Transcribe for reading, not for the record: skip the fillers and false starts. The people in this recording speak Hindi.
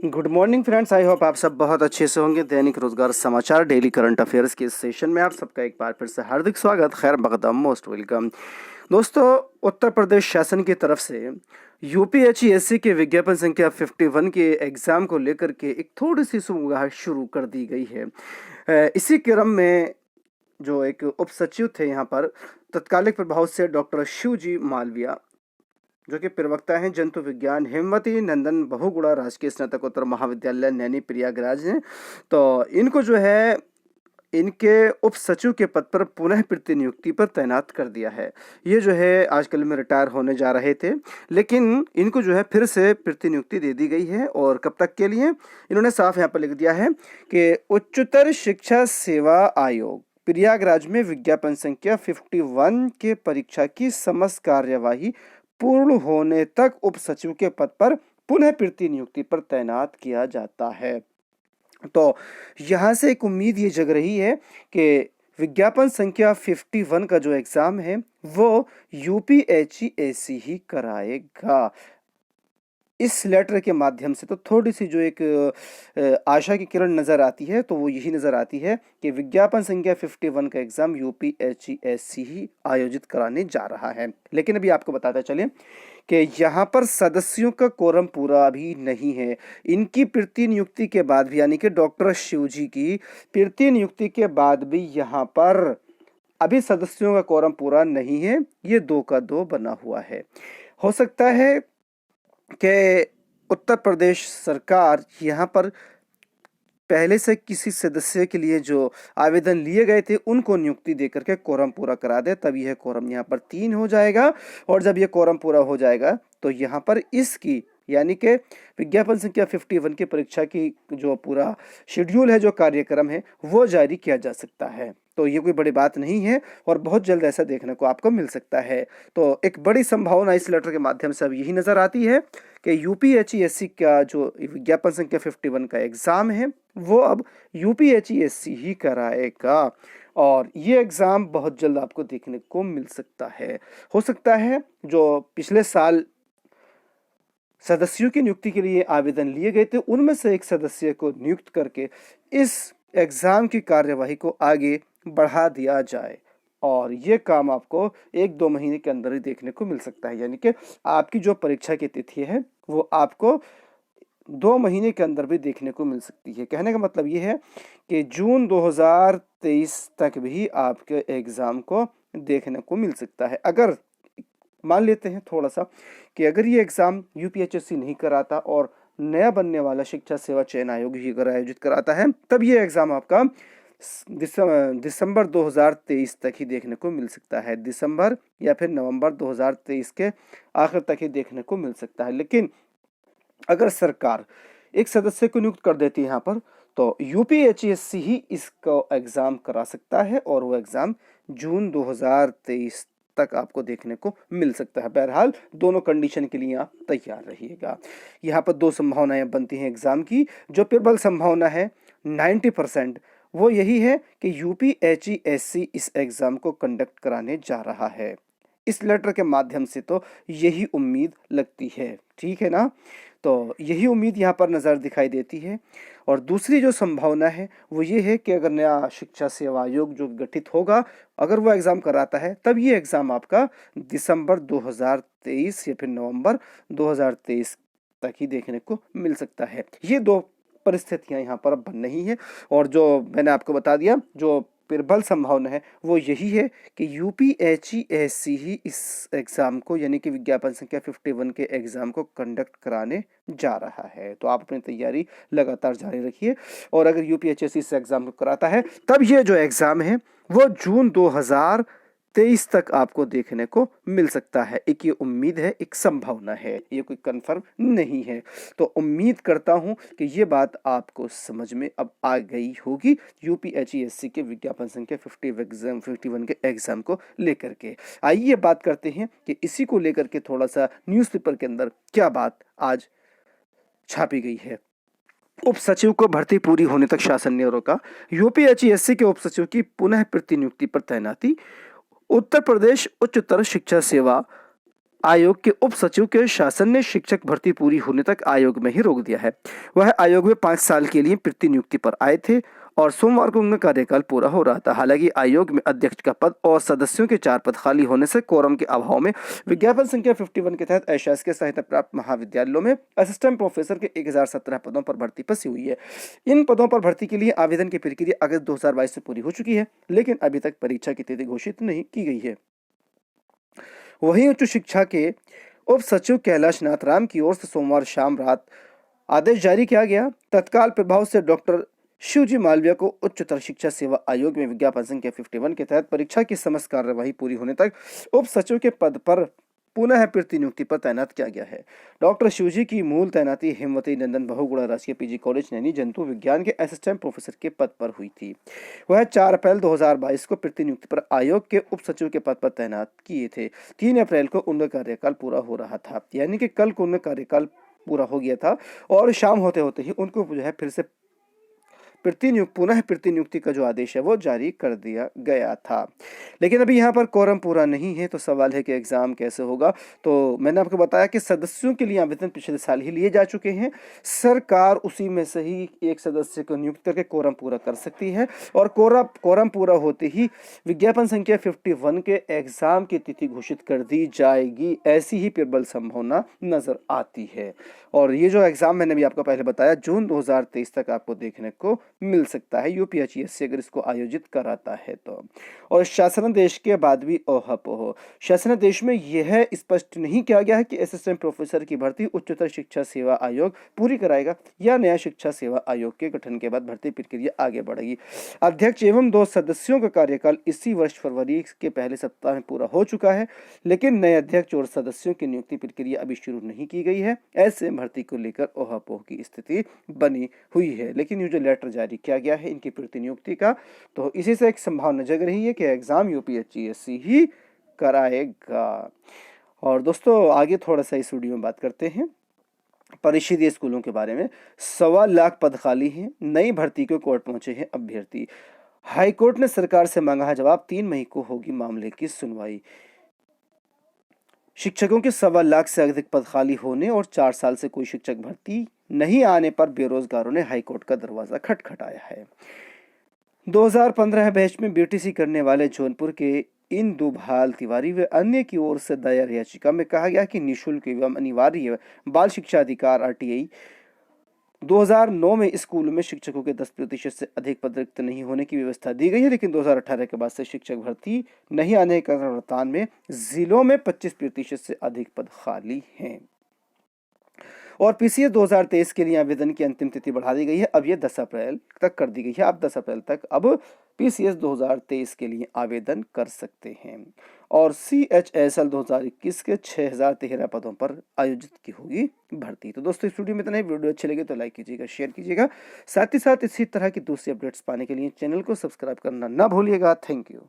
Good morning friends, I hope आप सब बहुत अच्छे से होंगे। दैनिक रोजगार समाचार डेली करंट अफेयर्स के इस सेशन में आप सबका एक बार फिर से हार्दिक स्वागत, खैर मकदम, मोस्ट वेलकम। दोस्तों, उत्तर प्रदेश शासन की तरफ से यूपीएचईएससी के विज्ञापन संख्या 51 के एग्जाम को लेकर के एक थोड़ी सी सुगबुगाहट शुरू कर दी गई है। इसी क्रम में जो एक उप सचिव थे यहाँ पर तत्कालिक प्रभाव से डॉक्टर शिवजी मालविया, जो कि प्रवक्ता हैं जंतु विज्ञान, हेमवती नंदन बहुगुणा राजकीय स्नातकोत्तर महाविद्यालय नैनी प्रयागराज हैं। तो इनको जो है इनके उप सचिव के पद पर पुनः प्रतिनियुक्ति पर तैनात कर दिया है। ये जो है आजकल में रिटायर होने जा रहे थे, लेकिन इनको जो है फिर से प्रतिनियुक्ति दे दी गई है। और कब तक के लिए, इन्होंने साफ यहाँ पर लिख दिया है कि उच्चतर शिक्षा सेवा आयोग प्रयागराज में विज्ञापन संख्या 51 के परीक्षा की समस्त कार्यवाही पूर्ण होने तक उप सचिव के पद पर पुनः प्रतिनियुक्ति पर तैनात किया जाता है। तो यहाँ से एक उम्मीद ये जग रही है कि विज्ञापन संख्या 51 का जो एग्जाम है वो यूपीएचईएससी ही कराएगा। इस लेटर के माध्यम से तो थोड़ी सी जो एक आशा की किरण नज़र आती है, तो वो यही नज़र आती है कि विज्ञापन संख्या 51 का एग्ज़ाम यूपीएचईएससी ही आयोजित कराने जा रहा है। लेकिन अभी आपको बताता चले कि यहाँ पर सदस्यों का कोरम पूरा अभी नहीं है। इनकी प्रतिनियुक्ति के बाद भी, यानी कि डॉक्टर शिवजी की प्रतिनियुक्ति के बाद भी यहाँ पर अभी सदस्यों का कोरम पूरा नहीं है। ये 2 का 2 बना हुआ है। हो सकता है कि उत्तर प्रदेश सरकार यहाँ पर पहले से किसी सदस्य के लिए जो आवेदन लिए गए थे उनको नियुक्ति देकर के कोरम पूरा करा दे, तब यह कोरम यहाँ पर 3 हो जाएगा। और जब यह कोरम पूरा हो जाएगा तो यहाँ पर इसकी, यानी कि विज्ञापन संख्या 51 की परीक्षा की जो पूरा शेड्यूल है, जो कार्यक्रम है, वो जारी किया जा सकता है। तो ये कोई बड़ी बात नहीं है और बहुत जल्द ऐसा देखने को आपको मिल सकता है। तो एक बड़ी संभावना इस लेटर के माध्यम से अब यही नज़र आती है कि यूपीएचईएससी का जो विज्ञापन संख्या 51 का एग्ज़ाम है वो अब यूपीएचईएससी ही कराएगा। और ये एग्ज़ाम बहुत जल्द आपको देखने को मिल सकता है। हो सकता है जो पिछले साल सदस्यों की नियुक्ति के लिए आवेदन लिए गए थे उनमें से एक सदस्य को नियुक्त करके इस एग्ज़ाम की कार्यवाही को आगे बढ़ा दिया जाए और ये काम आपको 1-2 महीने के अंदर ही देखने को मिल सकता है। यानी कि आपकी जो परीक्षा की तिथि है वो आपको 2 महीने के अंदर भी देखने को मिल सकती है। कहने का मतलब ये है कि जून 2023 तक भी आपके एग्ज़ाम को देखने को मिल सकता है। अगर मान लेते हैं थोड़ा सा कि अगर ये एग्ज़ाम यूपीएचएससी नहीं कराता और नया बनने वाला शिक्षा सेवा चयन आयोग ही अगर आयोजित कराता है, तब ये एग्ज़ाम आपका दिसंबर 2023 तक ही देखने को मिल सकता है। दिसंबर या फिर नवंबर 2023 के आखिर तक ही देखने को मिल सकता है। लेकिन अगर सरकार एक सदस्य को नियुक्त कर देती है यहाँ पर, तो यूपीएचईएससी ही इसका एग्ज़ाम करा सकता है और वो एग्ज़ाम जून 2023 तक आपको देखने को मिल सकता है। बहरहाल दोनों कंडीशन के लिए आप तैयार रहिएगा। यहाँ पर 2 संभावनाएं बनती हैं एग्ज़ाम की। जो प्रबल संभावना है 90%, वो यही है कि यूपीएचईएससी इस एग्ज़ाम को कंडक्ट कराने जा रहा है। इस लेटर के माध्यम से तो यही उम्मीद लगती है, ठीक है ना। तो यही उम्मीद यहाँ पर नज़र दिखाई देती है। और दूसरी जो संभावना है वो ये है कि अगर नया शिक्षा सेवा आयोग जो गठित होगा, अगर वो एग्ज़ाम कराता है, तब ये एग्ज़ाम आपका दिसंबर 2023 या फिर नवंबर 2023 तक ही देखने को मिल सकता है। ये 2 परिस्थितियां यहाँ पर अब बन रही हैं और जो मैंने आपको बता दिया, जो प्रबल संभावना है वो यही है कि यूपीएचईएससी ही इस एग्ज़ाम को, यानी कि विज्ञापन संख्या 51 के एग्ज़ाम को कंडक्ट कराने जा रहा है। तो आप अपनी तैयारी लगातार जारी रखिए और अगर यूपीएचएससी इस एग्ज़ाम को कराता है, तब ये जो एग्ज़ाम है वो जून 2023 तक आपको देखने को मिल सकता है। एक ये उम्मीद है, एक संभावना है, ये कोई कंफर्म नहीं है। तो उम्मीद करता हूं कि ये बात आपको समझ में अब आ गई होगी यूपीएचईएससी के विज्ञापन संख्या 51 के एग्ज़ाम को लेकर के। आइए बात करते हैं कि इसी को लेकर के थोड़ा सा न्यूज़पेपर के अंदर क्या बात आज छापी गई है। उप सचिव को भर्ती पूरी होने तक शासन ने रोका। यूपीएचईएससी के उप सचिव की पुनः प्रतिनियुक्ति पर तैनाती। उत्तर प्रदेश उच्चतर शिक्षा सेवा आयोग के उप सचिव के शासन ने शिक्षक भर्ती पूरी होने तक आयोग में ही रोक दिया है। वह आयोग में 5 साल के लिए प्रतिनियुक्ति पर आए थे और सोमवार को उनका कार्यकाल पूरा हो रहा था। हालांकि आयोग में अध्यक्ष का पद और सदस्यों के 4 पद खाली होने से कोरम के अभाव में विज्ञापन संख्या 51 के तहत अशासकीय सहायता प्राप्त महाविद्यालयों में असिस्टेंट प्रोफेसर के 1017 पदों पर भर्ती फंसी हुई है। इन पदों पर भर्ती के लिए आवेदन की प्रक्रिया अगस्त 2022 से पूरी हो चुकी है, लेकिन अभी तक परीक्षा की तिथि घोषित नहीं की गई है। वहीं उच्च शिक्षा के उप सचिव कैलाश नाथ राम की ओर से सोमवार शाम रात आदेश जारी किया गया। तत्काल प्रभाव से डॉक्टर शिवजी मालविया को उच्चतर शिक्षा सेवा आयोग में विज्ञापन संख्या 51 के तहत परीक्षा की समस्त कार्यवाही पूरी होने तक उप सचिव के पद पर पुनः प्रतिनियुक्ति पर तैनात किया गया है। डॉक्टर शिवजी की मूल तैनाती हेमवती नंदन बहुगुणा राजकीय पीजी कॉलेज नैनी जंतु विज्ञान के असिस्टेंट प्रोफेसर के पद पर हुई थी। वह 4 अप्रैल 2022 को प्रतिनियुक्ति पर आयोग के उप सचिव के पद पर तैनात किए थे। 3 अप्रैल को उनका कार्यकाल पूरा हो रहा था, यानी कि कल को उनका कार्यकाल पूरा हो गया था और शाम होते होते ही उनको जो है फिर से पुनः प्रतिनियुक्ति का जो आदेश है वो जारी कर दिया गया था। लेकिन अभी यहाँ पर कोरम पूरा नहीं है, तो सवाल है कि एग्जाम कैसे होगा। तो मैंने आपको बताया कि सदस्यों के लिए आवेदन पिछले साल ही लिए जा चुके हैं। सरकार उसी में से ही एक सदस्य को नियुक्त करके कोरम पूरा कर सकती है और कोरम पूरा होते ही विज्ञापन संख्या 51 के एग्जाम की तिथि घोषित कर दी जाएगी, ऐसी ही प्रबल संभावना नजर आती है। और ये जो एग्जाम मैंने भी आपको पहले बताया जून 2023 तक आपको देखने को मिल सकता है, यूपीएचईएससी अगर इसको आयोजित कराता है तो। और शासनादेश के बाद भी ओहपोह, शासनादेश में यह स्पष्ट नहीं किया गया है कि असिस्टेंट प्रोफेसर की भर्ती उच्चतर शिक्षा सेवा आयोग पूरी कराएगा या नया शिक्षा सेवा आयोग के गठन के बाद भर्ती प्रक्रिया आगे बढ़ेगी। अध्यक्ष एवं 2 सदस्यों का कार्यकाल इसी वर्ष फरवरी के पहले सप्ताह में पूरा हो चुका है, लेकिन नए अध्यक्ष और सदस्यों की नियुक्ति प्रक्रिया अभी शुरू नहीं की गई है। ऐसे भर्ती को लेकर ओहापोह की स्थिति बनी हुई है। लेकिन ये जो लेटर जारी किया गया है इनकी प्रतिनियुक्ति का, तो इसी से एक संभावना जग रही है कि एग्जाम यूपीएचईएससी ही कराएगा। और दोस्तों आगे थोड़ा सा इस वीडियो में बात करते हैं परिषदीय स्कूलों के बारे में। 1.25 लाख पद खाली हैं, नई भर्ती को कोर्ट पहुंचे हैं अभ्यर्थी। हाईकोर्ट ने सरकार से मांगा है जवाब, 3 मई को होगी मामले की सुनवाई। शिक्षकों के 1.25 लाख से अधिक पद खाली होने और 4 साल से कोई शिक्षक भर्ती नहीं आने पर बेरोजगारों ने हाईकोर्ट का दरवाजा खटखटाया है। 2015 बैच में बीटीसी करने वाले जौनपुर के इंदुभाल तिवारी व अन्य की ओर से दायर याचिका में कहा गया कि निःशुल्क एवं अनिवार्य बाल शिक्षा अधिकार आरटीआई 2009 में स्कूल में शिक्षकों के 10% से अधिक पद रिक्त नहीं होने की व्यवस्था दी गई है, लेकिन 2018 के बाद से शिक्षक भर्ती नहीं आने के कारण वर्तमान में जिलों में 25% से अधिक पद खाली हैं। और पीसीएस 2023 के लिए आवेदन की अंतिम तिथि बढ़ा दी गई है, अब ये 10 अप्रैल तक कर दी गई है। आप 10 अप्रैल तक अब पीसीएस 2023 के लिए आवेदन कर सकते हैं। और CHSL 2021 के 6013 पदों पर आयोजित की होगी भर्ती। तो दोस्तों इस वीडियो में इतना ही। वीडियो अच्छी लगे तो लाइक कीजिएगा, शेयर कीजिएगा, साथ ही साथ इसी तरह की दूसरी अपडेट्स पाने के लिए चैनल को सब्सक्राइब करना ना भूलिएगा। Thank you.